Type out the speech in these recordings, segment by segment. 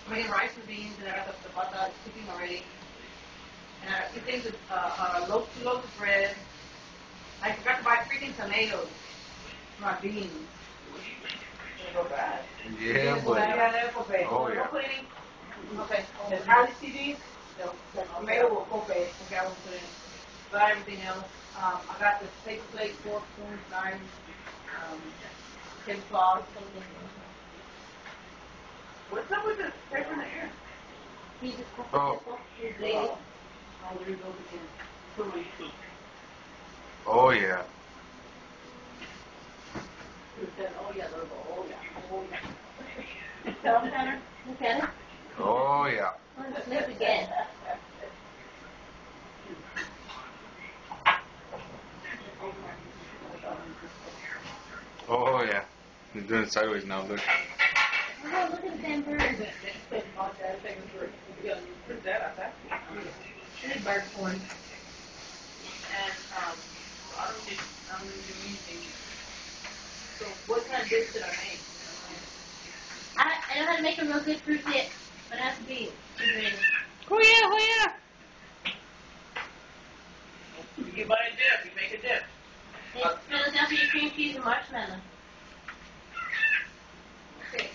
Made rice and beans, and I got the pata cooking already. And I got 2 things of 2 loaves of bread. I forgot to buy freaking tomatoes for my beans. Not so bad. Yeah, but. Oh, yeah. Okay. And how do you see these? No. Tomato will cope. Okay, I will put in. Got everything else. I got the paper plate, fork, spoons, knives, tablecloth, something. What's up with the paper in the air? He just cooked his lady. I'll read those again. Oh, yeah. He said, oh, yeah, those are, oh, yeah, oh, yeah. Tell him, Tanner. Look at it. Oh, yeah. Flip again. Oh, yeah. He's doing it sideways now, look. Oh, look at the damn bird. Any bird corn. And, I don't need anything. So, what kind of dish did I make? I know how to make a real good fruit dip, but it has to be refrigerated. Oh yeah, oh yeah. You buy a dip, you make a dip. It's Philadelphia cream cheese and marshmallow. Okay.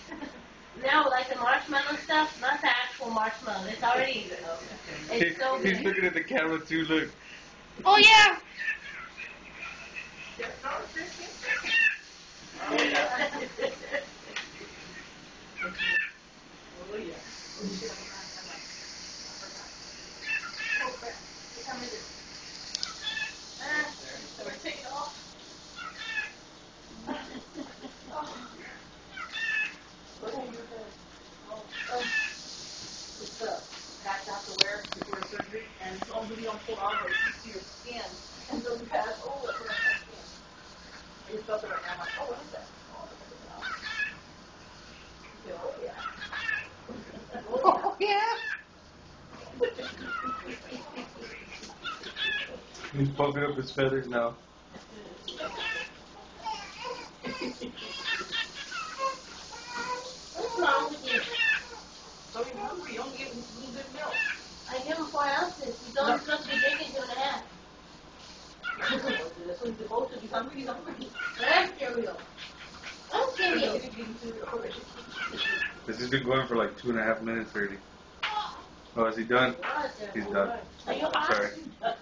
No, like the marshmallow stuff, not the actual marshmallow. It's already, it's so He's good. looking at the camera too, look. Oh yeah! Oh, yeah. Oh, yeah. Oh, crap. What time is it? Should I take it off? It's patch out to wear before surgery, and it's only on full armor. It keeps your skin and doesn't pass. Oh, that's what my skin. I just felt it right now. I'm like, oh, what is that? Oh, oh, yeah. Oh, yeah. He's pumping up his feathers now. What's wrong with you? So you're hungry. You only get a little bit of milk. I give him 4 ounces. He's only supposed to be drinking 2.5. That's what he's supposed to be hungry. He's hungry. That's cereal. I'm cereal. This has been going for like 2.5 minutes already. Oh, is he done? He's done. Are you Sorry. hot?